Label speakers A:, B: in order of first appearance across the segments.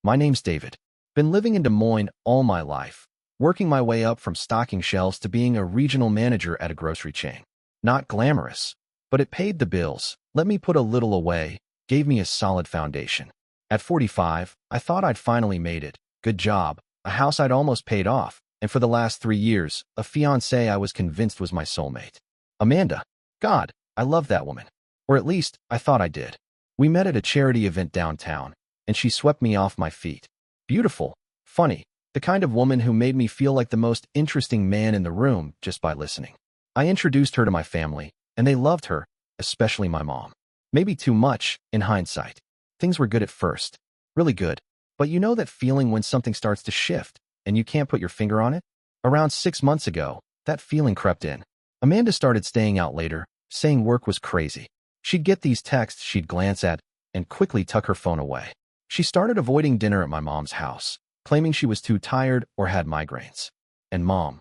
A: My name's David. Been living in Des Moines all my life, working my way up from stocking shelves to being a regional manager at a grocery chain. Not glamorous, but it paid the bills, let me put a little away, gave me a solid foundation. At 45, I thought I'd finally made it. Good job, a house I'd almost paid off, and for the last 3 years, a fiancée I was convinced was my soulmate. Amanda. God, I love that woman. Or at least, I thought I did. We met at a charity event downtown, and she swept me off my feet. Beautiful, funny, the kind of woman who made me feel like the most interesting man in the room just by listening. I introduced her to my family, and they loved her, especially my mom. Maybe too much, in hindsight. Things were good at first. Really good. But you know that feeling when something starts to shift, and you can't put your finger on it? Around 6 months ago, that feeling crept in. Amanda started staying out later, saying work was crazy. She'd get these texts she'd glance at, and quickly tuck her phone away. She started avoiding dinner at my mom's house, claiming she was too tired or had migraines. And Mom,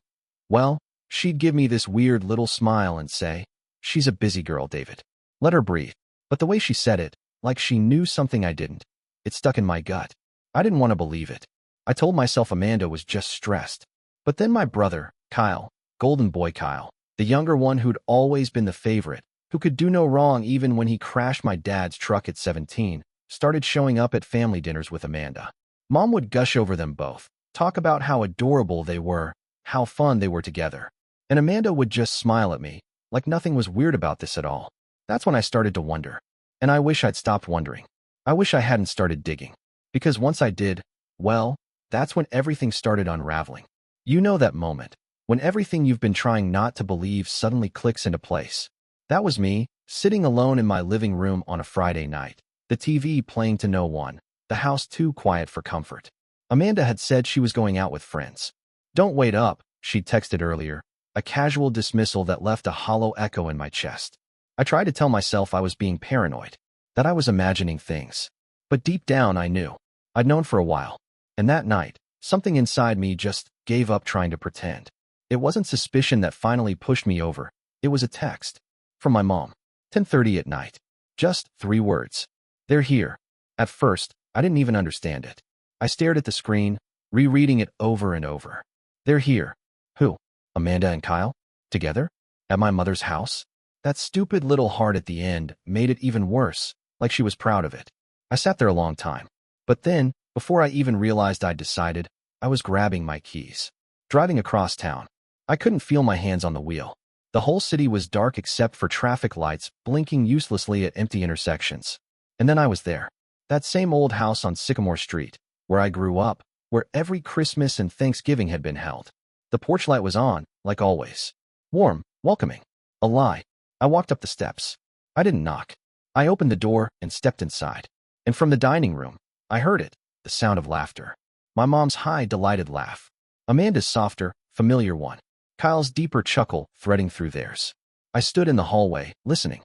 A: well, she'd give me this weird little smile and say, "She's a busy girl, David. Let her breathe." But the way she said it, like she knew something I didn't, it stuck in my gut. I didn't want to believe it. I told myself Amanda was just stressed. But then my brother, Kyle, golden boy Kyle, the younger one who'd always been the favorite, who could do no wrong even when he crashed my dad's truck at 17, started showing up at family dinners with Amanda. Mom would gush over them both, talk about how adorable they were, how fun they were together. And Amanda would just smile at me, like nothing was weird about this at all. That's when I started to wonder. And I wish I'd stopped wondering. I wish I hadn't started digging. Because once I did, well, that's when everything started unraveling. You know that moment, when everything you've been trying not to believe suddenly clicks into place. That was me, sitting alone in my living room on a Friday night, the TV playing to no one, the house too quiet for comfort. Amanda had said she was going out with friends. "Don't wait up," she'd texted earlier, a casual dismissal that left a hollow echo in my chest. I tried to tell myself I was being paranoid, that I was imagining things. But deep down I knew. I'd known for a while. And that night, something inside me just gave up trying to pretend. It wasn't suspicion that finally pushed me over. It was a text. From my mom. 10:30 at night. Just 3 words. "They're here." At first, I didn't even understand it. I stared at the screen, rereading it over and over. "They're here." Who? Amanda and Kyle? Together? At my mother's house? That stupid little heart at the end made it even worse, like she was proud of it. I sat there a long time. But then, before I even realized I'd decided, I was grabbing my keys. Driving across town. I couldn't feel my hands on the wheel. The whole city was dark except for traffic lights blinking uselessly at empty intersections. And then I was there. That same old house on Sycamore Street, where I grew up, where every Christmas and Thanksgiving had been held. The porch light was on, like always. Warm, welcoming. A lie. I walked up the steps. I didn't knock. I opened the door and stepped inside. And from the dining room, I heard it, the sound of laughter. My mom's high, delighted laugh. Amanda's softer, familiar one. Kyle's deeper chuckle threading through theirs. I stood in the hallway, listening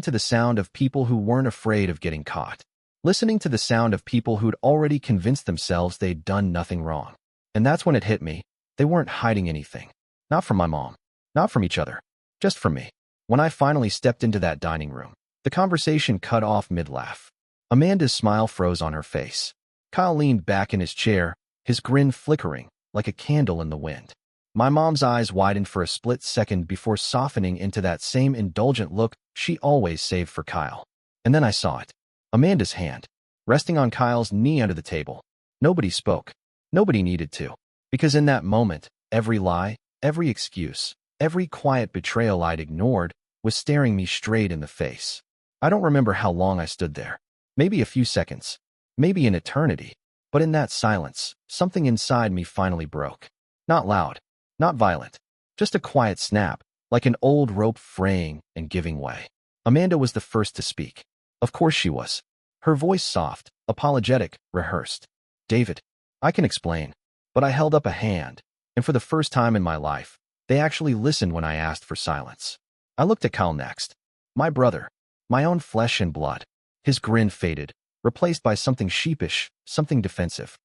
A: to the sound of people who weren't afraid of getting caught. Listening to the sound of people who'd already convinced themselves they'd done nothing wrong. And that's when it hit me. They weren't hiding anything. Not from my mom. Not from each other. Just from me. When I finally stepped into that dining room, the conversation cut off mid-laugh. Amanda's smile froze on her face. Kyle leaned back in his chair, his grin flickering like a candle in the wind. My mom's eyes widened for a split second before softening into that same indulgent look she always saved for Kyle. And then I saw it. Amanda's hand, resting on Kyle's knee under the table. Nobody spoke. Nobody needed to. Because in that moment, every lie, every excuse, every quiet betrayal I'd ignored was staring me straight in the face. I don't remember how long I stood there. Maybe a few seconds. Maybe an eternity. But in that silence, something inside me finally broke. Not loud. Not violent. Just a quiet snap, like an old rope fraying and giving way. Amanda was the first to speak. Of course she was. Her voice soft, apologetic, rehearsed. "David, I can explain." But I held up a hand, and for the first time in my life, they actually listened when I asked for silence. I looked at Kyle next. My brother. My own flesh and blood. His grin faded, replaced by something sheepish, something defensive.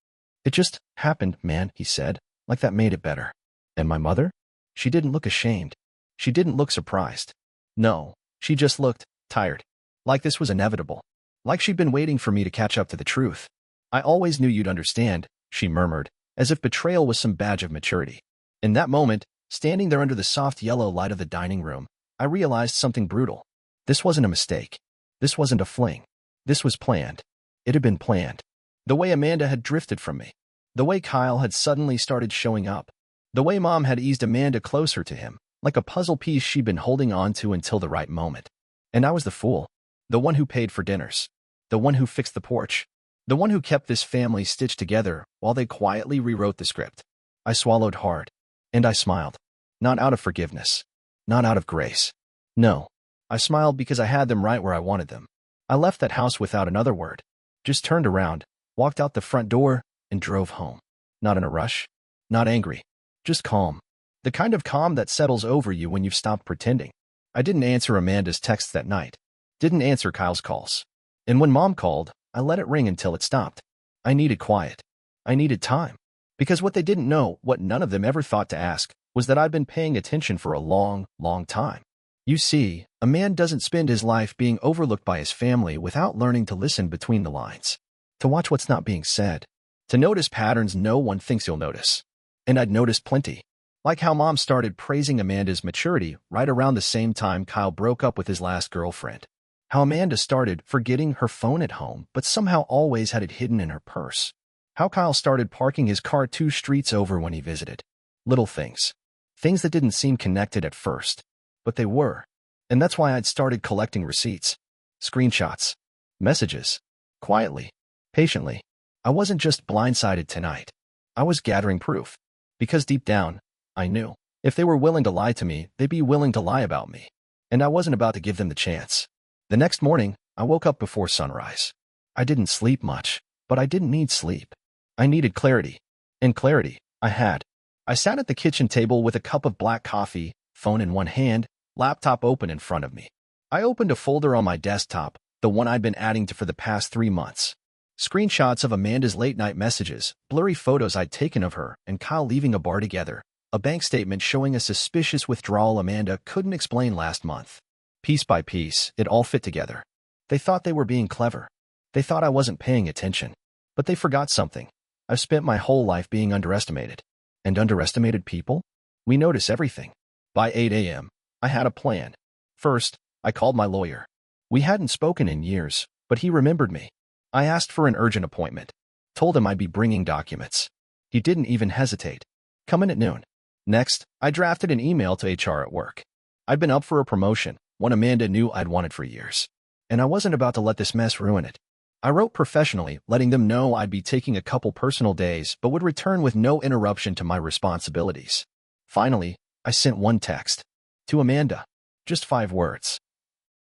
A: "It just happened, man," he said, like that made it better. And my mother? She didn't look ashamed. She didn't look surprised. No, she just looked tired. Like this was inevitable. Like she'd been waiting for me to catch up to the truth. I always knew you'd understand, she murmured, as if betrayal was some badge of maturity. In that moment, standing there under the soft yellow light of the dining room, I realized something brutal. This wasn't a mistake. This wasn't a fling. This was planned. It had been planned. The way Amanda had drifted from me. The way Kyle had suddenly started showing up. The way Mom had eased Amanda closer to him, like a puzzle piece she'd been holding on to until the right moment. And I was the fool. The one who paid for dinners. The one who fixed the porch. The one who kept this family stitched together while they quietly rewrote the script. I swallowed hard. And I smiled. Not out of forgiveness. Not out of grace. No. I smiled because I had them right where I wanted them. I left that house without another word. Just turned around, walked out the front door, and drove home. Not in a rush. Not angry. Just calm. The kind of calm that settles over you when you've stopped pretending. I didn't answer Amanda's texts that night. Didn't answer Kyle's calls. And when Mom called, I let it ring until it stopped. I needed quiet. I needed time. Because what they didn't know, what none of them ever thought to ask, was that I'd been paying attention for a long, long time. You see, a man doesn't spend his life being overlooked by his family without learning to listen between the lines. To watch what's not being said. To notice patterns no one thinks you'll notice. And I'd noticed plenty. Like how Mom started praising Amanda's maturity right around the same time Kyle broke up with his last girlfriend. How Amanda started forgetting her phone at home, but somehow always had it hidden in her purse. How Kyle started parking his car 2 streets over when he visited. Little things. Things that didn't seem connected at first. But they were. And that's why I'd started collecting receipts. Screenshots. Messages. Quietly. Patiently. I wasn't just blindsided tonight. I was gathering proof. Because deep down, I knew. If they were willing to lie to me, they'd be willing to lie about me. And I wasn't about to give them the chance. The next morning, I woke up before sunrise. I didn't sleep much, but I didn't need sleep. I needed clarity. And clarity, I had. I sat at the kitchen table with a cup of black coffee, phone in one hand, laptop open in front of me. I opened a folder on my desktop, the one I'd been adding to for the past 3 months. Screenshots of Amanda's late-night messages, blurry photos I'd taken of her and Kyle leaving a bar together, a bank statement showing a suspicious withdrawal Amanda couldn't explain last month. Piece by piece, it all fit together. They thought they were being clever. They thought I wasn't paying attention. But they forgot something. I've spent my whole life being underestimated. And underestimated people? We notice everything. By 8 a.m., I had a plan. First, I called my lawyer. We hadn't spoken in years, but he remembered me. I asked for an urgent appointment. Told him I'd be bringing documents. He didn't even hesitate. Come in at noon. Next, I drafted an email to HR at work. I'd been up for a promotion, one Amanda knew I'd wanted for years. And I wasn't about to let this mess ruin it. I wrote professionally, letting them know I'd be taking a couple personal days but would return with no interruption to my responsibilities. Finally, I sent one text. To Amanda. Just 5 words.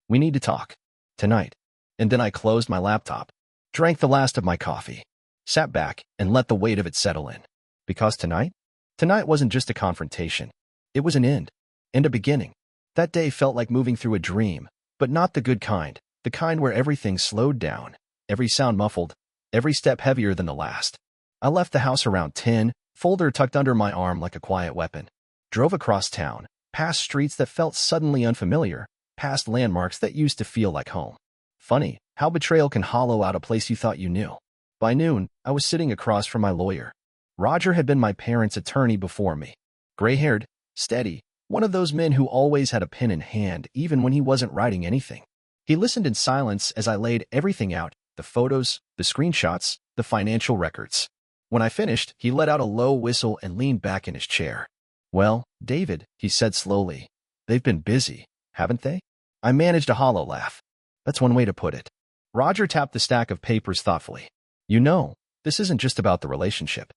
A: We need to talk. Tonight. And then I closed my laptop. Drank the last of my coffee. Sat back and let the weight of it settle in. Because tonight? Tonight wasn't just a confrontation. It was an end. And a beginning. That day felt like moving through a dream, but not the good kind. The kind where everything slowed down. Every sound muffled. Every step heavier than the last. I left the house around 10, folder tucked under my arm like a quiet weapon. Drove across town, past streets that felt suddenly unfamiliar, past landmarks that used to feel like home. Funny how betrayal can hollow out a place you thought you knew. By noon, I was sitting across from my lawyer. Roger had been my parents' attorney before me. Gray-haired, steady, one of those men who always had a pen in hand even when he wasn't writing anything. He listened in silence as I laid everything out, the photos, the screenshots, the financial records. When I finished, he let out a low whistle and leaned back in his chair. Well, David, he said slowly, they've been busy, haven't they? I managed a hollow laugh. That's one way to put it. Roger tapped the stack of papers thoughtfully. You know, this isn't just about the relationship.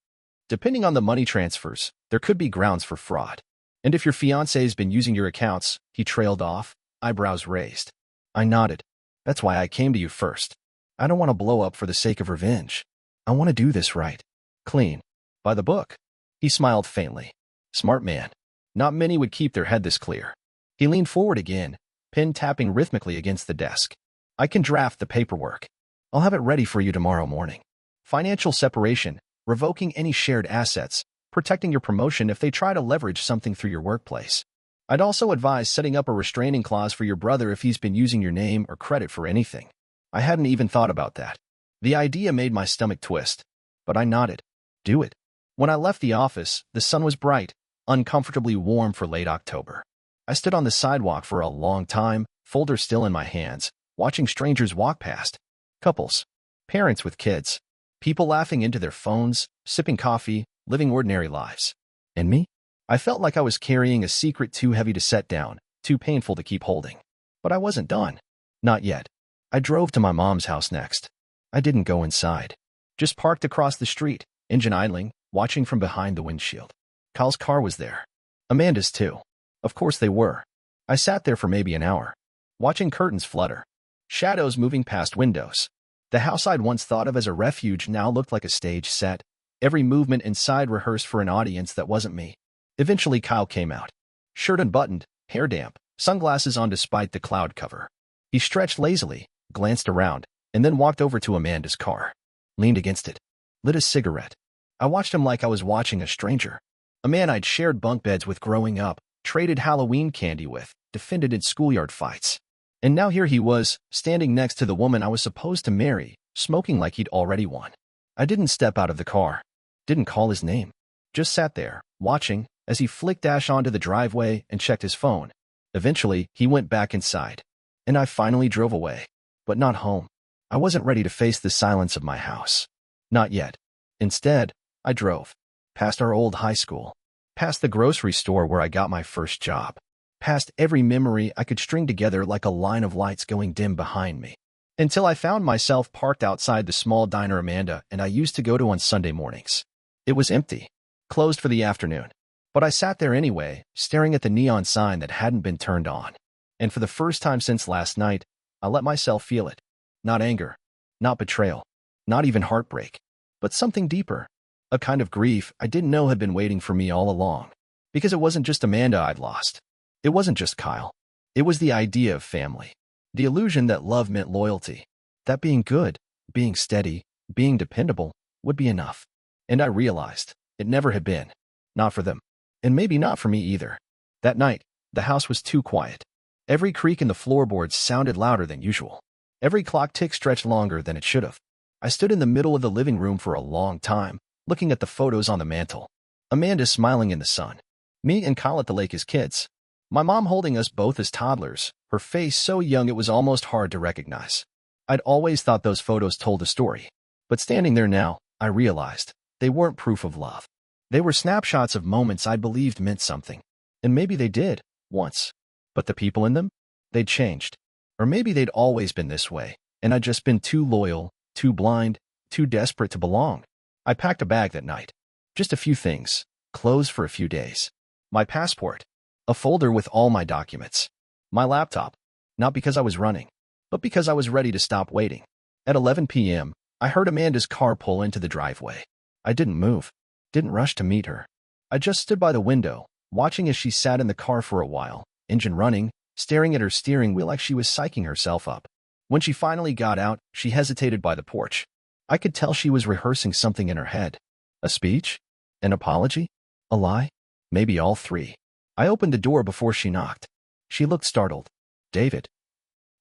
A: Depending on the money transfers, there could be grounds for fraud. And if your fiancé's been using your accounts, he trailed off, eyebrows raised. I nodded. That's why I came to you first. I don't want to blow up for the sake of revenge. I want to do this right. Clean. By the book. He smiled faintly. Smart man. Not many would keep their head this clear. He leaned forward again, pen tapping rhythmically against the desk. I can draft the paperwork. I'll have it ready for you tomorrow morning. Financial separation, revoking any shared assets, protecting your promotion if they try to leverage something through your workplace. I'd also advise setting up a restraining clause for your brother if he's been using your name or credit for anything. I hadn't even thought about that. The idea made my stomach twist, but I nodded. Do it. When I left the office, the sun was bright, uncomfortably warm for late October. I stood on the sidewalk for a long time, folder still in my hands, watching strangers walk past. Couples, parents with kids, people laughing into their phones, sipping coffee, living ordinary lives. And me? I felt like I was carrying a secret too heavy to set down, too painful to keep holding. But I wasn't done. Not yet. I drove to my mom's house next. I didn't go inside. Just parked across the street, engine idling, watching from behind the windshield. Kyle's car was there. Amanda's too. Of course they were. I sat there for maybe an hour, watching curtains flutter, shadows moving past windows. The house I'd once thought of as a refuge now looked like a stage set, every movement inside rehearsed for an audience that wasn't me. Eventually Kyle came out. Shirt unbuttoned, hair damp, sunglasses on despite the cloud cover. He stretched lazily, glanced around, and then walked over to Amanda's car. Leaned against it. Lit a cigarette. I watched him like I was watching a stranger. A man I'd shared bunk beds with growing up, traded Halloween candy with, defended in schoolyard fights. And now here he was, standing next to the woman I was supposed to marry, smoking like he'd already won. I didn't step out of the car. Didn't call his name. Just sat there, watching, as he flicked ash onto the driveway and checked his phone. Eventually, he went back inside. And I finally drove away. But not home. I wasn't ready to face the silence of my house. Not yet. Instead, I drove. Past our old high school. Past the grocery store where I got my first job. Past every memory I could string together like a line of lights going dim behind me. Until I found myself parked outside the small diner Amanda and I used to go to on Sunday mornings. It was empty. Closed for the afternoon. But I sat there anyway, staring at the neon sign that hadn't been turned on. And for the first time since last night, I let myself feel it. Not anger. Not betrayal. Not even heartbreak. But something deeper. A kind of grief I didn't know had been waiting for me all along. Because it wasn't just Amanda I'd lost. It wasn't just Kyle. It was the idea of family. The illusion that love meant loyalty. That being good, being steady, being dependable would be enough. And I realized it never had been. Not for them. And maybe not for me either. That night, the house was too quiet. Every creak in the floorboards sounded louder than usual. Every clock tick stretched longer than it should have. I stood in the middle of the living room for a long time, looking at the photos on the mantel. Amanda smiling in the sun. Me and Kyle at the lake as kids. My mom holding us both as toddlers, her face so young it was almost hard to recognize. I'd always thought those photos told a story. But standing there now, I realized they weren't proof of love. They were snapshots of moments I believed meant something. And maybe they did, once. But the people in them? They'd changed. Or maybe they'd always been this way, and I'd just been too loyal, too blind, too desperate to belong. I packed a bag that night. Just a few things. Clothes for a few days. My passport. A folder with all my documents. My laptop. Not because I was running, but because I was ready to stop waiting. At 11 p.m., I heard Amanda's car pull into the driveway. I didn't move. Didn't rush to meet her. I just stood by the window, watching as she sat in the car for a while, engine running, staring at her steering wheel like she was psyching herself up. When she finally got out, she hesitated by the porch. I could tell she was rehearsing something in her head. A speech? An apology? A lie? Maybe all three. I opened the door before she knocked. She looked startled. David.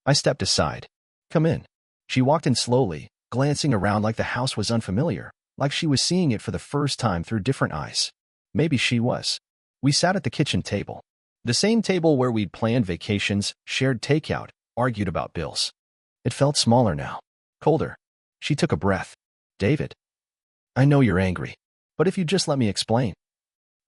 A: I stepped aside. Come in. She walked in slowly, glancing around like the house was unfamiliar, like she was seeing it for the first time through different eyes. Maybe she was. We sat at the kitchen table. The same table where we'd planned vacations, shared takeout, argued about bills. It felt smaller now. Colder. She took a breath. David. I know you're angry. But if you just let me explain.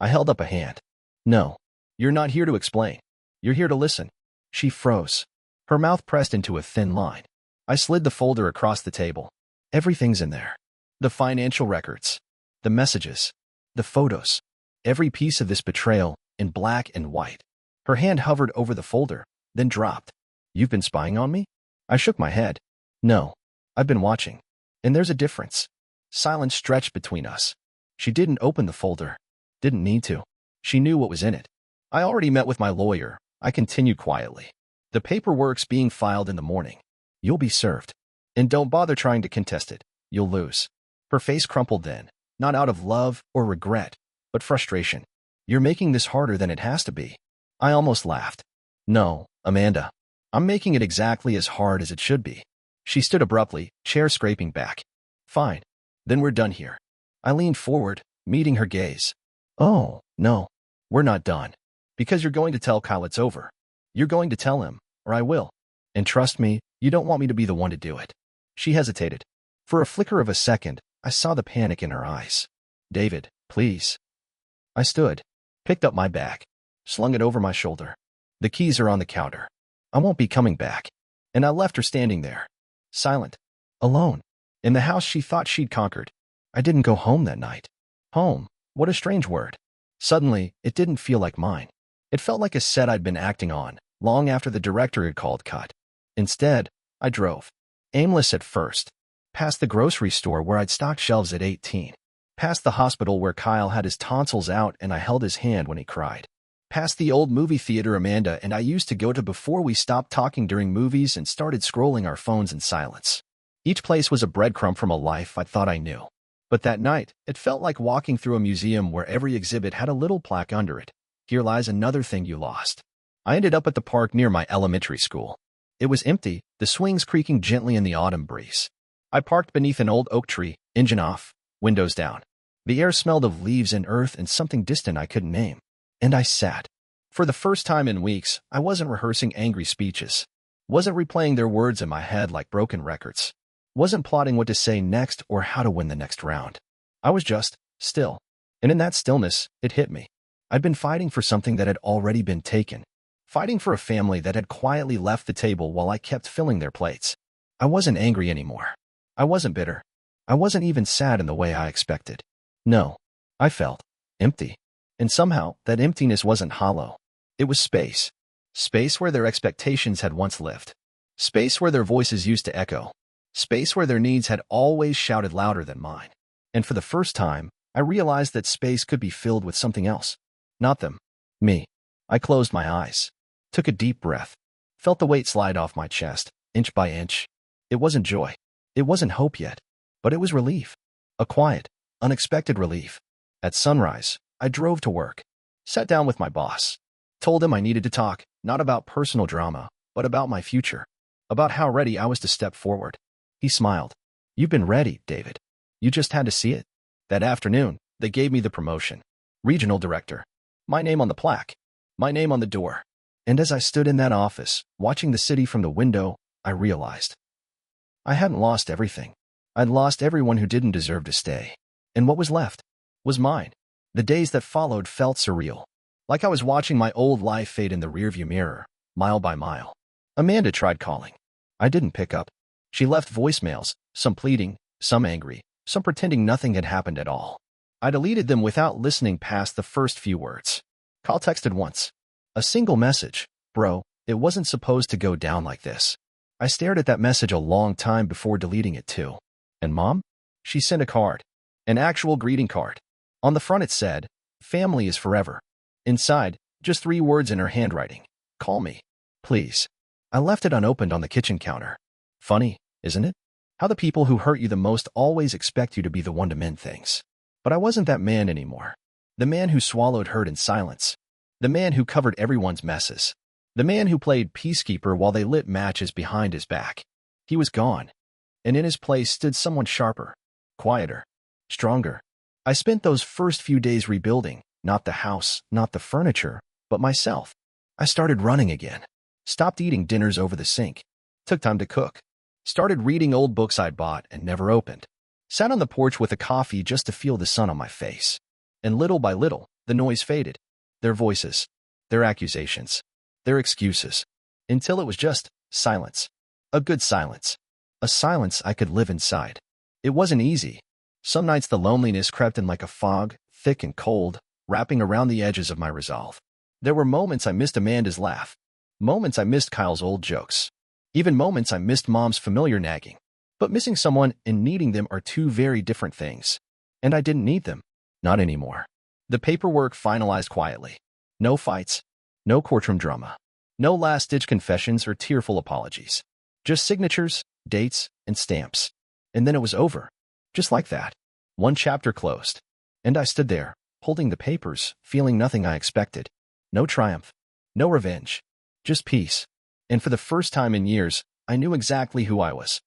A: I held up a hand. No. You're not here to explain. You're here to listen. She froze. Her mouth pressed into a thin line. I slid the folder across the table. Everything's in there. The financial records. The messages. The photos. Every piece of this betrayal, in black and white. Her hand hovered over the folder, then dropped. You've been spying on me? I shook my head. No. I've been watching. And there's a difference. Silence stretched between us. She didn't open the folder. Didn't need to. She knew what was in it. I already met with my lawyer. I continued quietly. The paperwork's being filed in the morning. You'll be served. And don't bother trying to contest it. You'll lose. Her face crumpled then, not out of love or regret, but frustration. You're making this harder than it has to be. I almost laughed. No, Amanda. I'm making it exactly as hard as it should be. She stood abruptly, chair scraping back. Fine. Then we're done here. I leaned forward, meeting her gaze. Oh, no. We're not done. Because you're going to tell Kyle it's over. You're going to tell him, or I will. And trust me, you don't want me to be the one to do it. She hesitated. For a flicker of a second, I saw the panic in her eyes. David, please. I stood, picked up my bag, slung it over my shoulder. The keys are on the counter. I won't be coming back. And I left her standing there, silent, alone, in the house she thought she'd conquered. I didn't go home that night. Home, what a strange word. Suddenly, it didn't feel like mine. It felt like a set I'd been acting on, long after the director had called cut. Instead, I drove, aimless at first, past the grocery store where I'd stocked shelves at 18, past the hospital where Kyle had his tonsils out and I held his hand when he cried, past the old movie theater Amanda and I used to go to before we stopped talking during movies and started scrolling our phones in silence. Each place was a breadcrumb from a life I thought I knew. But that night, it felt like walking through a museum where every exhibit had a little plaque under it. Here lies another thing you lost. I ended up at the park near my elementary school. It was empty, the swings creaking gently in the autumn breeze. I parked beneath an old oak tree, engine off, windows down. The air smelled of leaves and earth and something distant I couldn't name. And I sat. For the first time in weeks, I wasn't rehearsing angry speeches. Wasn't replaying their words in my head like broken records. Wasn't plotting what to say next or how to win the next round. I was just still. And in that stillness, it hit me. I'd been fighting for something that had already been taken. Fighting for a family that had quietly left the table while I kept filling their plates. I wasn't angry anymore. I wasn't bitter. I wasn't even sad in the way I expected. No, I felt empty. And somehow, that emptiness wasn't hollow. It was space. Space where their expectations had once lived. Space where their voices used to echo. Space where their needs had always shouted louder than mine. And for the first time, I realized that space could be filled with something else. Not them. Me. I closed my eyes. Took a deep breath. Felt the weight slide off my chest, inch by inch. It wasn't joy. It wasn't hope yet. But it was relief. A quiet, unexpected relief. At sunrise, I drove to work. Sat down with my boss. Told him I needed to talk, not about personal drama, but about my future. About how ready I was to step forward. He smiled. You've been ready, David. You just had to see it. That afternoon, they gave me the promotion. Regional director. My name on the plaque. My name on the door. And as I stood in that office, watching the city from the window, I realized I hadn't lost everything. I'd lost everyone who didn't deserve to stay. And what was left was mine. The days that followed felt surreal. Like I was watching my old life fade in the rearview mirror, mile by mile. Amanda tried calling. I didn't pick up. She left voicemails, some pleading, some angry, some pretending nothing had happened at all. I deleted them without listening past the first few words. Kyle texted once. A single message. Bro, it wasn't supposed to go down like this. I stared at that message a long time before deleting it too. And Mom? She sent a card. An actual greeting card. On the front it said, family is forever. Inside, just 3 words in her handwriting. Call me. Please. I left it unopened on the kitchen counter. Funny, isn't it? How the people who hurt you the most always expect you to be the one to mend things. But I wasn't that man anymore. The man who swallowed hurt in silence. The man who covered everyone's messes. The man who played peacekeeper while they lit matches behind his back. He was gone. And in his place stood someone sharper, quieter, stronger. I spent those first few days rebuilding, not the house, not the furniture, but myself. I started running again. Stopped eating dinners over the sink. Took time to cook. Started reading old books I'd bought and never opened. Sat on the porch with a coffee just to feel the sun on my face. And little by little, the noise faded. Their voices. Their accusations. Their excuses. Until it was just silence. A good silence. A silence I could live inside. It wasn't easy. Some nights the loneliness crept in like a fog, thick and cold, wrapping around the edges of my resolve. There were moments I missed Amanda's laugh. Moments I missed Kyle's old jokes. Even moments I missed Mom's familiar nagging. But missing someone and needing them are 2 very different things. And I didn't need them. Not anymore. The paperwork finalized quietly. No fights. No courtroom drama. No last-ditch confessions or tearful apologies. Just signatures, dates, and stamps. And then it was over. Just like that. One chapter closed. And I stood there, holding the papers, feeling nothing I expected. No triumph. No revenge. Just peace. And for the first time in years, I knew exactly who I was.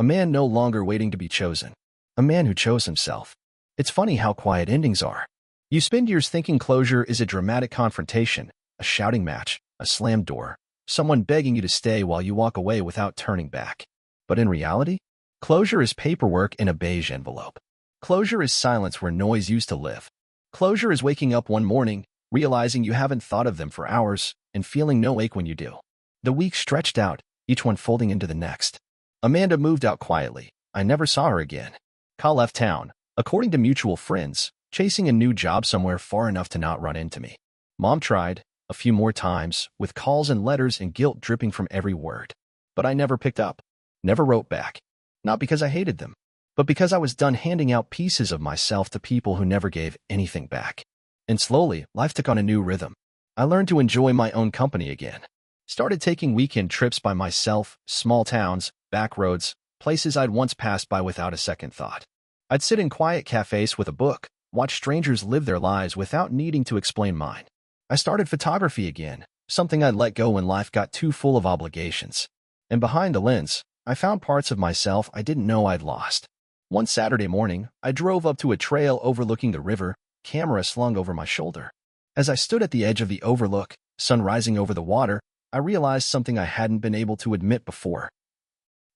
A: A man no longer waiting to be chosen. A man who chose himself. It's funny how quiet endings are. You spend years thinking closure is a dramatic confrontation, a shouting match, a slammed door, someone begging you to stay while you walk away without turning back. But in reality, closure is paperwork in a beige envelope. Closure is silence where noise used to live. Closure is waking up one morning, realizing you haven't thought of them for hours, and feeling no ache when you do. The weeks stretched out, each one folding into the next. Amanda moved out quietly. I never saw her again. Kyle left town, according to mutual friends, chasing a new job somewhere far enough to not run into me. Mom tried, a few more times, with calls and letters and guilt dripping from every word. But I never picked up, never wrote back. Not because I hated them, but because I was done handing out pieces of myself to people who never gave anything back. And slowly, life took on a new rhythm. I learned to enjoy my own company again. Started taking weekend trips by myself, small towns, back roads, places I'd once passed by without a second thought. I'd sit in quiet cafes with a book, watch strangers live their lives without needing to explain mine. I started photography again, something I'd let go when life got too full of obligations. And behind the lens, I found parts of myself I didn't know I'd lost. One Saturday morning, I drove up to a trail overlooking the river, camera slung over my shoulder. As I stood at the edge of the overlook, sun rising over the water, I realized something I hadn't been able to admit before.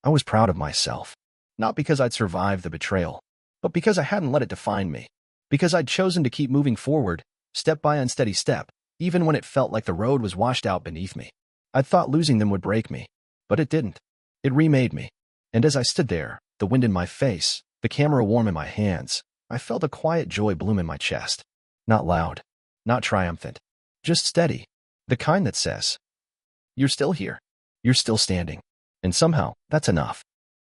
A: I was proud of myself. Not because I'd survived the betrayal, but because I hadn't let it define me. Because I'd chosen to keep moving forward, step by unsteady step, even when it felt like the road was washed out beneath me. I'd thought losing them would break me, but it didn't. It remade me. And as I stood there, the wind in my face, the camera warm in my hands, I felt a quiet joy bloom in my chest. Not loud, not triumphant, just steady. The kind that says, "You're still here. You're still standing." And somehow, that's enough.